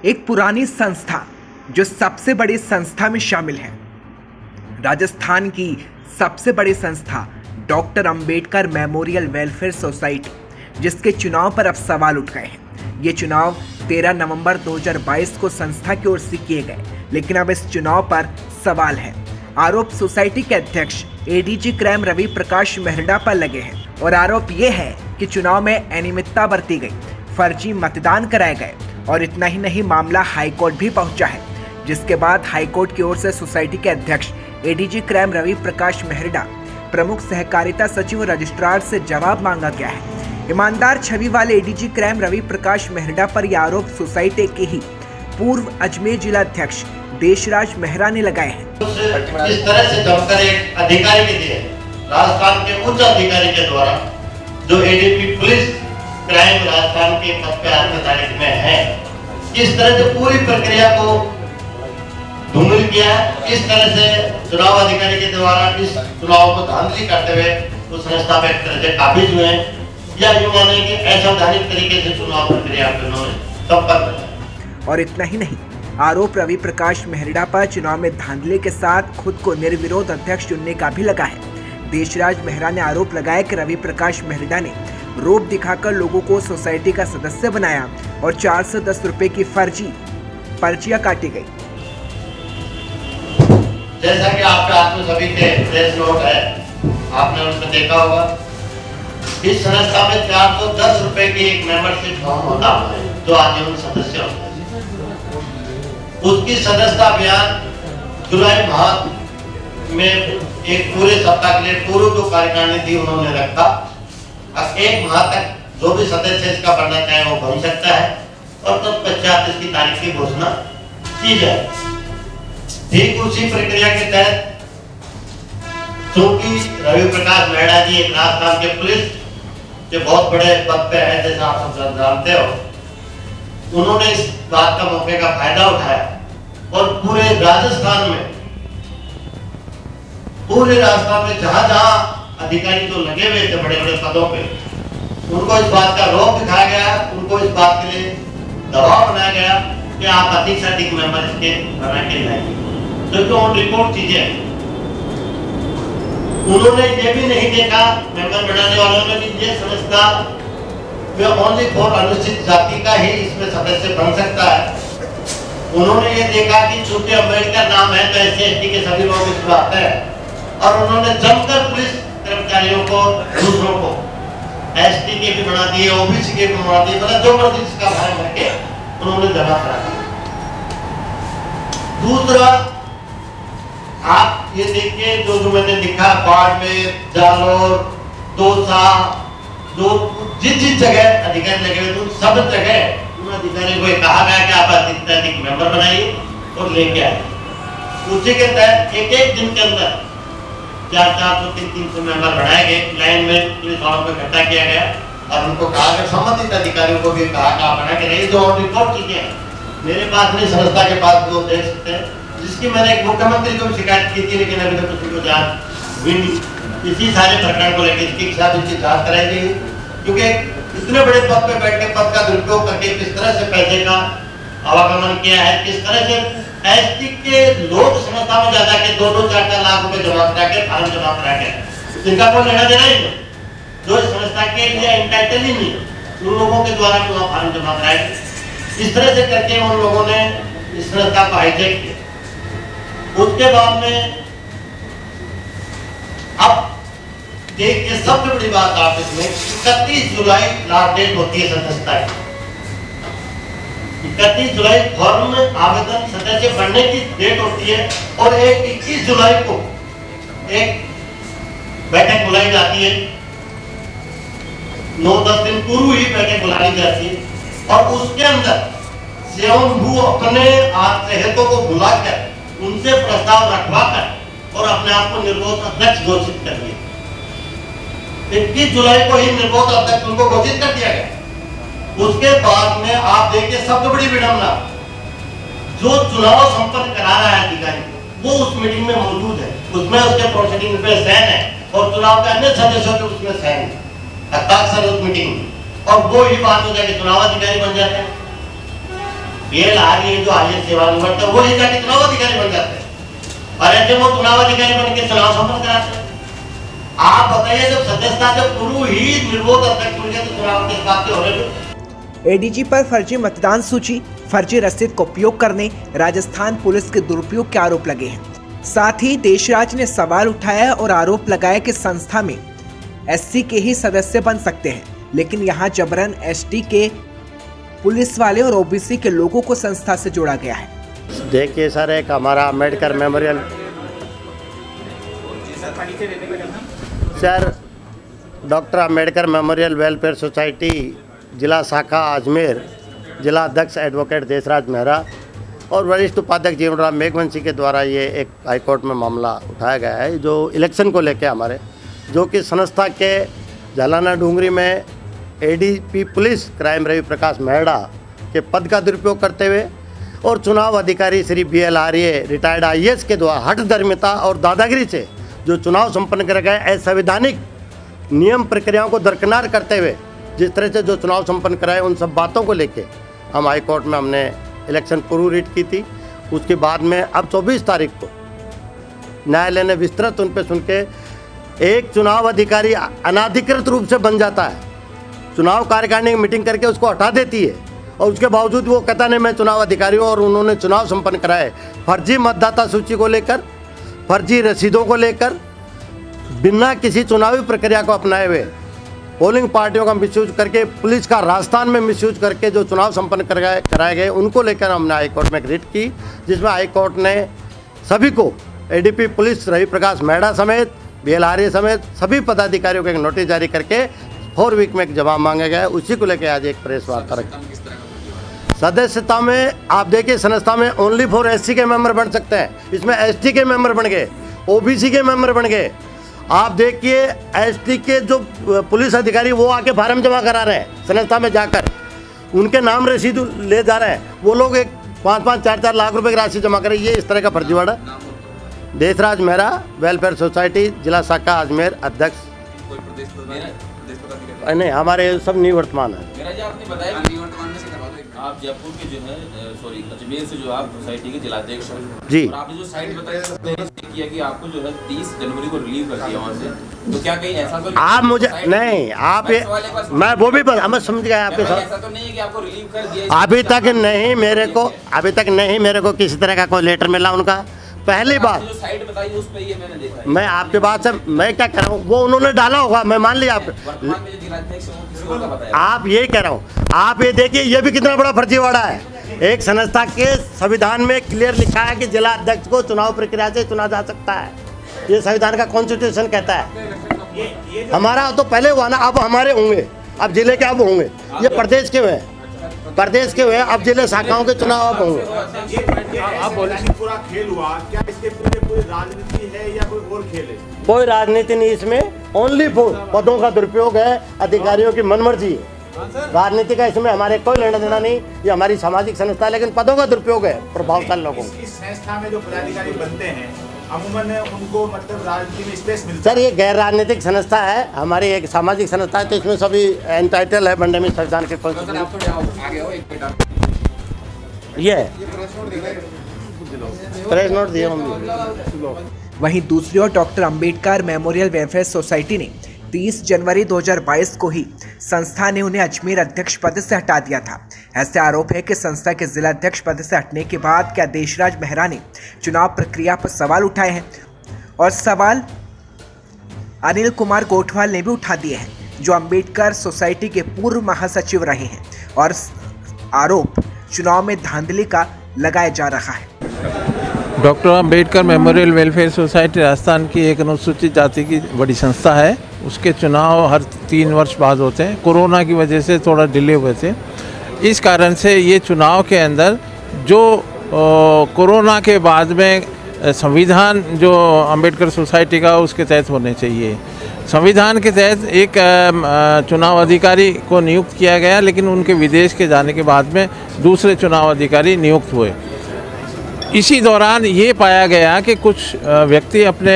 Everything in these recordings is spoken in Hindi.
एक पुरानी संस्था जो सबसे बड़ी संस्था में शामिल है। राजस्थान की सबसे बड़ी संस्था doctor Ambedkar memorial welfare society, जिसके चुनाव पर अब सवाल उठ गए हैं। ये चुनाव 13 नवंबर 2022 को संस्था की ओर से किए गए, लेकिन अब इस चुनाव पर सवाल है। आरोप सोसाइटी के अध्यक्ष एडीजी क्राइम रवि प्रकाश मेहरडा पर लगे हैं और आरोप ये है कि चुनाव में अनियमितता बरती गई, फर्जी मतदान कराए गए और इतना ही नहीं, मामला हाईकोर्ट भी पहुंचा है, जिसके बाद हाईकोर्ट की ओर से सोसाइटी के अध्यक्ष एडीजी क्राइम रवि प्रकाश मेहरडा, प्रमुख सहकारिता सचिव और रजिस्ट्रार से जवाब मांगा गया है। ईमानदार छवि वाले एडीजी क्राइम रवि प्रकाश मेहरडा पर यह आरोप सोसाइटी के ही पूर्व अजमेर जिला अध्यक्ष देशराज मेहरा ने लगाए हैं। इस तरह से जमकर एक अधिकारी के दिए, राजस्थान के उच्च अधिकारी के द्वारा जो एडीपी पुलिस क्राइम राजस्थान के पद पे आज की तारीख में है, इस तरह से पूरी प्रक्रिया को धूमिल किया। इस तरह से चुनाव अधिकारी के द्वारा इस चुनाव को धांधली करते हुए उस संस्था पे एक तरह से काबिज हुए या यूं माने कि असंवैधानिक तरीके से चुनाव प्रक्रिया को संपन्न। और इतना ही नहीं, आरोप रवि प्रकाश मेहरडा पर चुनाव में धांधली के साथ खुद को निर्विरोध अध्यक्ष चुनने का भी लगा है। देशराज मेहरा ने आरोप लगाया कि रवि प्रकाश मेहरडा ने रोप दिखाकर लोगों को सोसाइटी का सदस्य बनाया और 410 रुपए की फर्जी पर्चियां काटी गई। जैसा कि आपके हाथ में सभी के प्रेस नोट है, आपने उसमें देखा होगा, इस संस्था में 410 रुपए की एक मेंबरशिप फॉर्म होता है जो आजीवन सदस्य होता है। उसकी सदस्यता अभियान जुलाई माह में एक पूरे सप्ताह के लिए पूर्व जो कार्यकारिणी थी उन्होंने रखा। अब एक माह तक जो भी सदस्य इसका बनना चाहे वो बन सकता है और तत्पश्चात इसकी तारीख की घोषणा की जाए। ठीक उसी प्रक्रिया के तहत चूंकि रवि प्रकाश मेहरा जी एक राजस्थान के पुलिस के बहुत बड़े पद पे है, जैसा आप सब जानते हो, उन्होंने इस बात का मौके का फायदा उठाया और पूरे राजस्थान में जहां जहां अधिकारी जो लगे हुए थे बड़े बड़े पदों पे, उनको इस बात का रोक दिखाया गया, उनको इस बात के लिए दबाव बनाया गया कि आप अधिक से अधिक मेंबर इसके बना के लाएंगे। तो ऑन रिपोर्ट चीजें उन्होंने ये भी नहीं देखा, मेंबर बनाने वालों ने भी ये समझता कि ओनली फॉर अनुसूचित जाति का ही इसमें सदस्य बन सकता है। उन्होंने ये देखा कि चूंकि अम्बेडकर नाम है तो ऐसे एसटी के सभी लोग इसमें आते हैं और उन्होंने जमकर पुलिस कर्मचारियों को, दूसरों को एसटी के भी बना दिए, ओबीसी के भी बना दिए, मतलब जो मर्जी इसका भाग करके उन्होंने जमा करा दिया। दूसरा, आप ये देखिए जो मैंने लिखा, बाड़मेर, जालोर, दौसा, जो जिस जगह अधिकारी लगे हुए थे सब जगह उन अधिकारी को कहा गया कि आप अधिक मेंबर बनाइए और लेके आए। उसी के तहत एक एक दिन के अंदर 400 300 मेंबर बनाए गए, लाइन में पुलिस वालों को इकट्ठा किया गया और उनको कहा गया, संबंधित अधिकारियों को भी कहा कि आप बना के रहिए। जो रिपोर्ट चीजें मेरे पास नहीं, संस्था के पास वो देख सकते हैं, जिसकी मैंने एक मुख्यमंत्री को भी शिकायत की थी, लेकिन अभी तक उसको जांच हुई नहीं। इसी सारे प्रकरण को लेकर इसकी साथ इसकी जांच कराई गई, क्योंकि इतने बड़े पद पे बैठ के पद का दुरुपयोग करके किस तरह से पैसे का आवागमन किया है, किस तरह से एसटी के लोग संस्था में जाता के 2-4 लाख रुपए जमा करा के, फॉर्म जमा करा के, जिनका कोई लेना देना ही नहीं, जो इस संस्था के लिए एंटाइटल ही नहीं, उन लोगों के द्वारा भी फॉर्म जमा कराए। इस तरह से करके उन लोगों ने इस संस्था को हाईजैक किया। उसके बाद में अब देखिए सबसे बड़ी बात आप इसमें 31 जुलाई लास्ट डेट होती है संस्था की। 31 जुलाई फॉर्म में आवेदन सदस्य बनने की डेट होती है और 21 जुलाई को एक बैठक बुलाई जाती है। 9-10 दिन पूर्व ही बैठक बुलाई जाती है और उसके अंदर स्वयंभू अपने आश्रितों को बुलाकर उनसे प्रस्ताव रखवाकर और अपने आप को निर्विरोध अध्यक्ष घोषित कर दिया। 21 जुलाई को ही निर्विरोध अध्यक्ष उनको घोषित कर दिया गया। उसके बाद में आप देखिए सबसे बड़ी विडंबना, जो चुनाव संपन्न करा रहा है अधिकारी वो उस मीटिंग में मौजूद है, उसमें उसके प्रोसीडिंग पे साइन है और चुनाव के अन्य सदस्यों के उसमें साइन है, हस्ताक्षर उस मीटिंग में, और वो ही बात हो जाए कि चुनाव अधिकारी बन जाते हैं। ये ला रही है जो आज सेवानिवृत्त है, वो ही जाके चुनाव अधिकारी बन जाते हैं और ऐसे वो चुनाव अधिकारी बन के चुनाव संपन्न कराते हैं। आप बताइए जब सदस्यता जब गुरु ही निर्वोध अध्यक्ष बन गए तो चुनाव किस बात के हो रहे थे। एडीजी पर फर्जी मतदान सूची, फर्जी रसीद का उपयोग करने राजस्थान पुलिस के दुरुपयोग के आरोप लगे हैं। साथ ही देशराज ने सवाल उठाया और आरोप लगाया कि संस्था में एससी के ही सदस्य बन सकते हैं, लेकिन यहाँ जबरन एसटी के, पुलिस वाले और ओबीसी के लोगों को संस्था से जोड़ा गया है। देखिए सर, एक हमारा Ambedkar memorial sir doctor Ambedkar memorial welfare society जिला शाखा अजमेर, जिला अध्यक्ष एडवोकेट देशराज मेहरा और वरिष्ठ उपाध्यक्ष जीवनराम मेघवंशी के द्वारा ये एक हाईकोर्ट में मामला उठाया गया है जो इलेक्शन को लेकर हमारे, जो कि संस्था के झालाना डूंगरी में ADP police crime Ravi Prakash Mehra के पद का दुरुपयोग करते हुए और चुनाव अधिकारी श्री BL आर्य रिटायर्ड IAS के द्वारा हठधर्मिता और दादागिरी से जो चुनाव संपन्न कर गए असंवैधानिक नियम प्रक्रियाओं को दरकिनार करते हुए जिस तरह से जो चुनाव संपन्न कराए, उन सब बातों को लेके हम हाई कोर्ट में हमने इलेक्शन पूर्व रिट की थी। उसके बाद में अब 24 तारीख को न्यायालय ने विस्तृत उन पर सुन के एक चुनाव अधिकारी अनाधिकृत रूप से बन जाता है, चुनाव कार्यकारिणी की मीटिंग करके उसको हटा देती है और उसके बावजूद वो कहता नहीं मैं चुनाव अधिकारी हूँ, और उन्होंने चुनाव संपन्न कराए फर्जी मतदाता सूची को लेकर, फर्जी रसीदों को लेकर, बिना किसी चुनावी प्रक्रिया को अपनाए हुए पोलिंग पार्टियों का मिसयूज करके, पुलिस का राजस्थान में मिसयूज करके जो चुनाव संपन्न कराए गए, उनको लेकर हमने हाईकोर्ट में एक रिट की, जिसमें हाईकोर्ट ने सभी को एडीपी पुलिस रवि प्रकाश मेहरा समेत BL आर्य समेत सभी पदाधिकारियों को एक नोटिस जारी करके 4 वीक में एक जवाब मांगा गया है। उसी को लेकर आज एक प्रेस वार्ता रखी। सदस्यता में आप देखिए, संस्था में ओनली फॉर SC के मेंबर बन सकते हैं, इसमें ST के मेंबर बन गए, OBC के मेंबर बन गए। आप देखिए ST के जो पुलिस अधिकारी वो आके फार्म जमा करा रहे हैं संस्था में जाकर, उनके नाम रसीद ले जा रहे हैं, वो लोग एक 5-5, 4-4 लाख रुपए की राशि जमा करें। ये इस तरह का फर्जीवाड़ा। देशराज मेहरा, वेलफेयर सोसाइटी, जिला शाखा अजमेर, अध्यक्ष। नहीं, हमारे सब निवर्तमान है। मेरा जी आपने बताया कि निवर्तमान में से करवा दो। आप जयपुर के जो है अजमेर से जो आप सोसाइटी के जिलाध्यक्ष हैं जी, और आपने जो साइट बताई किया कि आपको जो है 30 जनवरी को रिलीव कर दिया वहाँ से, तो क्या कहीं ऐसा तो आप मुझे नहीं, आप ये मैं वो भी मैं समझ गया आपके साथ। ऐसा तो नहीं है कि आपको रिलीव कर दिया? अभी तक नहीं मेरे को किसी तरह का कोई लेटर मिला उनका। पहली बात जो साइट बताई उस पे ये मैंने देखा है। मैं आपके बात से मैं क्या कह रहा हूँ, वो उन्होंने डाला होगा, मैं मान लिया। वर्तमान में जो जिलाध्यक्ष है वो किसी और का बताया। आप ये कह रहा हूँ, आप ये देखिए ये भी कितना बड़ा फर्जीवाड़ा है। एक संस्था के संविधान में क्लियर लिखा है कि जिला अध्यक्ष को चुनाव प्रक्रिया से चुना जा सकता है, ये संविधान का कॉन्स्टिट्यूशन कहता है। हमारा तो पहले हुआ ना, अब हमारे होंगे, अब जिले के अब होंगे, ये प्रदेश के हुए, प्रदेश के हुए, अब जिले शाखाओं के चुनाव अब होंगे। आप बोले कि पूरा खेल हुआ, क्या इसके पूरी राजनीति है या कोई और खेल है? कोई राजनीति नहीं इसमें, ओनली फॉर पदों का दुरुपयोग है, अधिकारियों की मनमर्जी है। राजनीति का इसमें हमारे कोई लेना देना नहीं, ये हमारी सामाजिक संस्था है, लेकिन पदों का दुरुपयोग है प्रभावशाली लोगों को। इस संस्था में जो पदाधिकारी बनते हैं अमूमन उनको मतलब राजनीति में स्पेस मिलता है? सर ये गैर राजनीतिक संस्था है, हमारी एक सामाजिक संस्था है, तो इसमें सभी एंटाइटल है बनने में संविधान के ये प्रेस नोट दिए होंगे। वहीं दूसरी ओर doctor Ambedkar memorial welfare society ने 30 जनवरी 2022 को ही संस्था ने उन्हें अजमेर अध्यक्ष पद से हटा दिया था। ऐसे आरोप है कि संस्था के जिला अध्यक्ष पद से हटने के बाद क्या देशराज मेहरा ने चुनाव प्रक्रिया पर सवाल उठाए हैं, और सवाल अनिल कुमार गोठवाल ने भी उठा दिए हैं, जो अंबेडकर सोसाइटी के पूर्व महासचिव रहे हैं, और आरोप चुनाव में धांधली का लगाया जा रहा है। Doctor Ambedkar memorial welfare society Rajasthan की एक अनुसूचित जाति की बड़ी संस्था है। उसके चुनाव हर 3 वर्ष बाद होते हैं। कोरोना की वजह से थोड़ा डिले हुए थे, इस कारण से ये चुनाव के अंदर जो कोरोना के बाद में संविधान जो अंबेडकर सोसाइटी का उसके तहत होने चाहिए। संविधान के तहत एक चुनाव अधिकारी को नियुक्त किया गया, लेकिन उनके विदेश के जाने के बाद में दूसरे चुनाव अधिकारी नियुक्त हुए। इसी दौरान ये पाया गया कि कुछ व्यक्ति अपने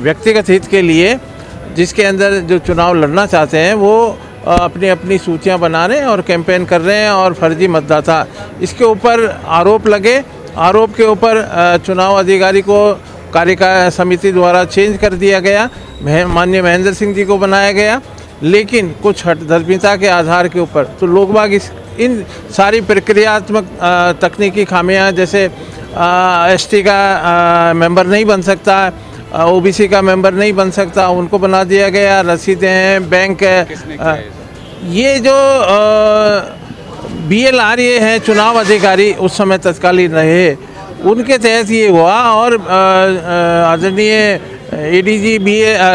व्यक्तिगत हित के लिए, जिसके अंदर जो चुनाव लड़ना चाहते हैं, वो अपनी अपनी सूचियां बना रहे हैं और कैंपेन कर रहे हैं और फर्जी मतदाता, इसके ऊपर आरोप लगे। आरोप के ऊपर चुनाव अधिकारी को कार्यकारिणी समिति द्वारा चेंज कर दिया गया, माननीय महेंद्र सिंह जी को बनाया गया, लेकिन कुछ हठधर्मिता के आधार के ऊपर तो लोग बाग इन सारी प्रक्रियात्मक तकनीकी खामियां, जैसे एसटी का मेंबर नहीं बन सकता, ओबीसी का मेंबर नहीं बन सकता, उनको बना दिया गया। रसीदें हैं, बैंक ये जो BLR ये हैं चुनाव अधिकारी उस समय तत्कालीन रहे, उनके तहत ये हुआ। और आदरणीय ADG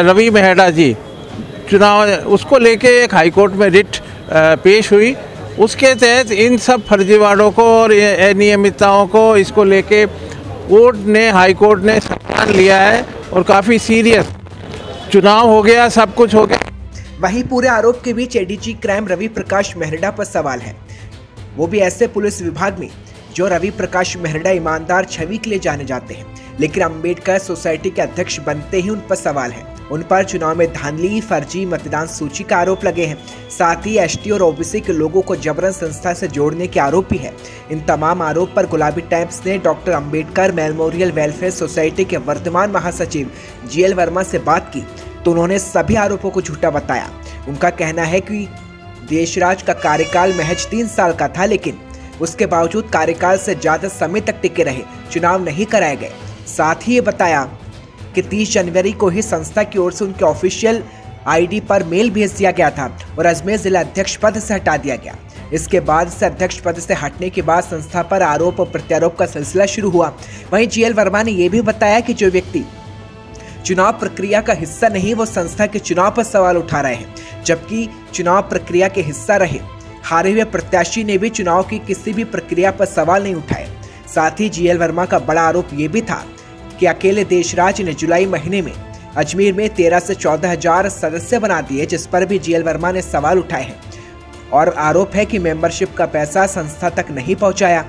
रवि मेहड़ा जी चुनाव, उसको लेके एक हाईकोर्ट में रिट पेश हुई, उसके तहत इन सब फर्जीवाड़ों को और अनियमितताओं को इसको लेके हाईकोर्ट ने संज्ञान लिया है और काफ़ी सीरियस चुनाव हो गया, सब कुछ हो गया। वहीं पूरे आरोप के बीच ADG क्राइम रवि प्रकाश मेहरड़ा पर सवाल है, वो भी ऐसे पुलिस विभाग में जो रवि प्रकाश मेहरड़ा ईमानदार छवि के लिए जाने जाते हैं, लेकिन अंबेडकर सोसाइटी के अध्यक्ष बनते ही उन पर सवाल है। उन पर चुनाव में धांधली, फर्जी मतदान सूची का आरोप लगे हैं, साथ ही ST और OBC के लोगों को जबरन संस्था से जोड़ने के आरोप भी है। इन तमाम आरोप पर गुलाबी टाइम्स ने doctor Ambedkar memorial welfare society के वर्तमान महासचिव GL वर्मा से बात की तो उन्होंने सभी आरोपों को झूठा बताया। उनका कहना है कि देशराज का कार्यकाल महज 3 साल का था, लेकिन उसके बावजूद कार्यकाल से ज्यादा समय तक टिके रहे, चुनाव नहीं कराए गए। साथ ही ये बताया कि 30 जनवरी को ही संस्था की ओर से उनके ऑफिशियल ID पर मेल भेज दिया गया था और अजमेर जिला अध्यक्ष पद से हटा दिया गया। इसके बाद से अध्यक्ष पद से हटने के बाद संस्था पर आरोप और प्रत्यारोप का सिलसिला शुरू हुआ। वहीं GL वर्मा ने यह भी बताया कि जो व्यक्ति चुनाव प्रक्रिया का हिस्सा नहीं, वो संस्था के चुनाव पर सवाल उठा रहे हैं, जबकि चुनाव प्रक्रिया के हिस्सा रहे हारे हुए प्रत्याशी ने भी चुनाव की किसी भी प्रक्रिया पर सवाल नहीं उठाए। साथ ही GL वर्मा का बड़ा आरोप ये भी था कि अकेले देशराज ने जुलाई महीने में अजमेर में 13 से 14 हजार सदस्य बना दिए, जिस पर भी GL वर्मा ने सवाल उठाए हैं। और आरोप है कि मेंबरशिप का पैसा संस्था तक नहीं पहुंचाया,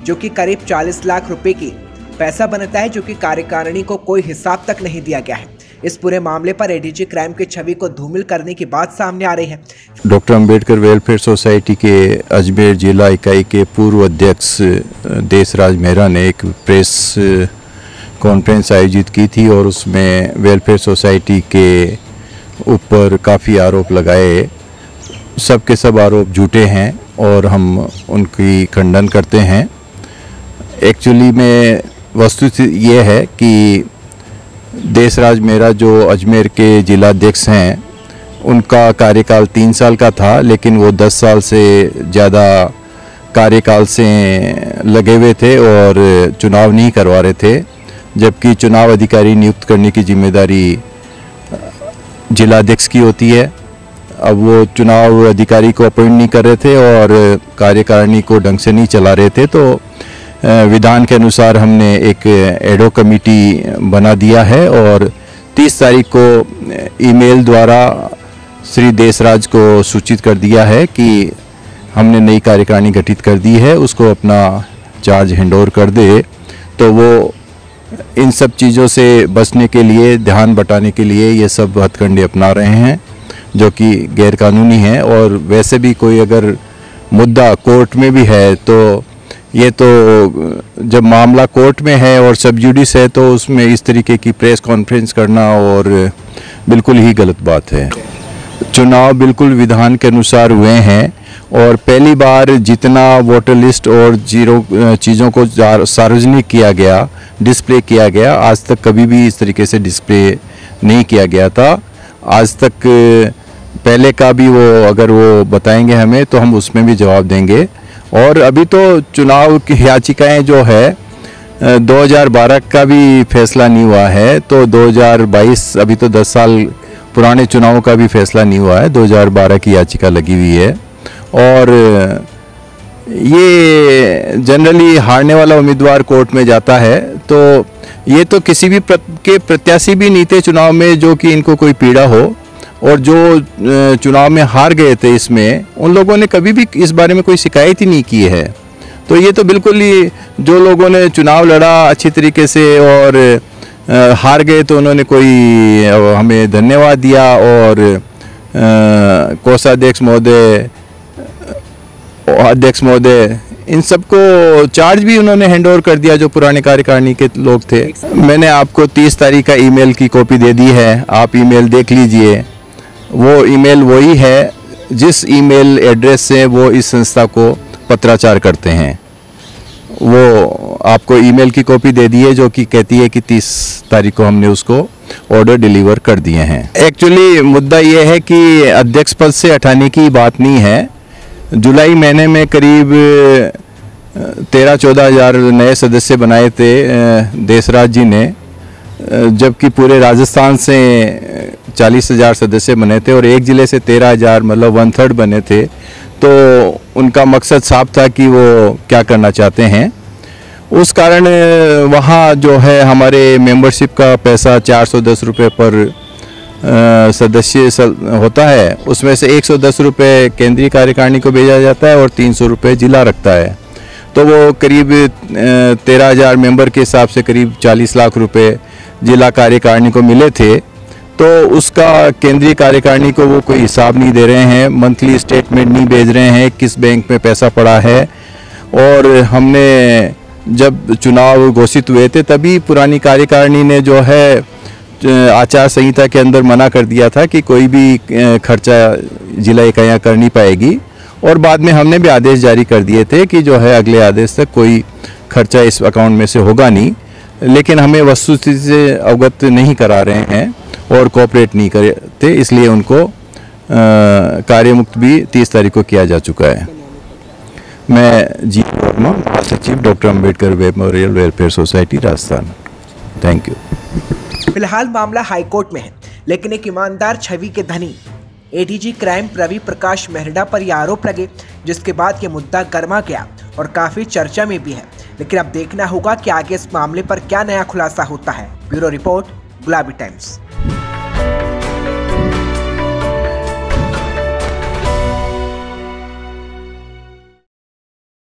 जो कि करीब 40 लाख रुपए की पैसा बनता है, जो कि कार्यकारिणी को कोई हिसाब तक नहीं दिया गया है। इस पूरे मामले पर ADG क्राइम की छवि को धूमिल करने की बात सामने आ रही है। डॉक्टर अंबेडकर वेलफेयर सोसाइटी के अजमेर जिला इकाई के पूर्व अध्यक्ष देशराज मेहरा ने एक प्रेस कॉन्फ्रेंस आयोजित की थी और उसमें वेलफेयर सोसाइटी के ऊपर काफ़ी आरोप लगाए। सब के सब आरोप झूठे हैं और हम उनकी खंडन करते हैं। एक्चुअली में वस्तुस्थिति ये है कि देशराज मेहरा जो अजमेर के जिलाध्यक्ष हैं, उनका कार्यकाल 3 साल का था, लेकिन वो 10 साल से ज़्यादा कार्यकाल से लगे हुए थे और चुनाव नहीं करवा रहे थे, जबकि चुनाव अधिकारी नियुक्त करने की जिम्मेदारी जिलाध्यक्ष की होती है। अब वो चुनाव अधिकारी को अपॉइंट नहीं कर रहे थे और कार्यकारिणी को ढंग से नहीं चला रहे थे, तो विधान के अनुसार हमने एक एडो कमेटी बना दिया है और 30 तारीख को ईमेल द्वारा श्री देशराज को सूचित कर दिया है कि हमने नई कार्यकारिणी गठित कर दी है, उसको अपना चार्ज हैंडओवर कर दे। तो वो इन सब चीज़ों से बचने के लिए, ध्यान बटाने के लिए ये सब हथकंडे अपना रहे हैं, जो कि गैरकानूनी है। और वैसे भी कोई अगर मुद्दा कोर्ट में भी है तो ये तो जब मामला कोर्ट में है और सब जुडिस है तो उसमें इस तरीके की प्रेस कॉन्फ्रेंस करना और बिल्कुल ही गलत बात है। चुनाव बिल्कुल विधान के अनुसार हुए हैं और पहली बार जितना वोटर लिस्ट और चीज़ों को सार्वजनिक किया गया, डिस्प्ले किया गया, आज तक कभी भी इस तरीके से डिस्प्ले नहीं किया गया था। आज तक पहले का भी वो अगर वो बताएंगे हमें तो हम उसमें भी जवाब देंगे। और अभी तो चुनाव की याचिकाएं जो है 2012 का भी फैसला नहीं हुआ है, तो 2022 अभी तो 10 साल पुराने चुनावों का भी फैसला नहीं हुआ है, 2012 की याचिका लगी हुई है। और ये जनरली हारने वाला उम्मीदवार कोर्ट में जाता है, तो ये तो किसी भी के प्रत्याशी भी नहीं थे चुनाव में जो कि इनको कोई पीड़ा हो, और जो चुनाव में हार गए थे इसमें उन लोगों ने कभी भी इस बारे में कोई शिकायत ही नहीं की है। तो ये तो बिल्कुल ही जो लोगों ने चुनाव लड़ा अच्छी तरीके से और हार गए तो उन्होंने कोई हमें धन्यवाद दिया और कोषाध्यक्ष महोदय, अध्यक्ष महोदय, इन सबको चार्ज भी उन्होंने हैंड ओवर कर दिया जो पुराने कार्यकारिणी के लोग थे। मैंने आपको 30 तारीख का ईमेल की कॉपी दे दी है, आप ईमेल देख लीजिए। वो ईमेल वही है जिस ईमेल एड्रेस से वो इस संस्था को पत्राचार करते हैं। वो आपको ईमेल की कॉपी दे दी है जो कि कहती है कि 30 तारीख को हमने उसको ऑर्डर डिलीवर कर दिए हैं। एक्चुअली मुद्दा ये है कि अध्यक्ष पद से हटाने की बात नहीं है। जुलाई महीने में करीब 13-14 हज़ार नए सदस्य बनाए थे देशराज जी ने, जबकि पूरे राजस्थान से 40,000 सदस्य बने थे और एक ज़िले से 13,000 मतलब 1/3 बने थे। तो उनका मकसद साफ था कि वो क्या करना चाहते हैं। उस कारण वहाँ जो है हमारे मेंबरशिप का पैसा 410 रुपये पर सदस्य होता है, उसमें से 110 रुपये केंद्रीय कार्यकारिणी को भेजा जाता है और 300 रुपये जिला रखता है। तो वो करीब 13,000 मेंबर के हिसाब से करीब 40 लाख रुपए जिला कार्यकारिणी को मिले थे। तो उसका केंद्रीय कार्यकारिणी को वो कोई हिसाब नहीं दे रहे हैं, मंथली स्टेटमेंट नहीं भेज रहे हैं किस बैंक में पैसा पड़ा है। और हमने जब चुनाव घोषित हुए थे तभी पुरानी कार्यकारिणी ने जो है आचार संहिता के अंदर मना कर दिया था कि कोई भी खर्चा जिला इकाइयाँ कर नहीं पाएगी। और बाद में हमने भी आदेश जारी कर दिए थे कि जो है अगले आदेश तक कोई खर्चा इस अकाउंट में से होगा नहीं, लेकिन हमें वस्तुस्थिति से अवगत नहीं करा रहे हैं और कोऑपरेट नहीं करते, इसलिए उनको कार्यमुक्त भी 30 तारीख को किया जा चुका है। मैं जी वर्मा, महासचिव doctor Ambedkar memorial welfare society Rajasthan. Thank you. फिलहाल मामला हाईकोर्ट में है, लेकिन एक ईमानदार छवि के धनी एडीजी क्राइम रवि प्रकाश मेहरडा पर यह आरोप लगे, जिसके बाद ये मुद्दा गर्मा गया और काफी चर्चा में भी है। लेकिन अब देखना होगा कि आगे इस मामले पर क्या नया खुलासा होता है। ब्यूरो रिपोर्ट, गुलाबी टाइम्स।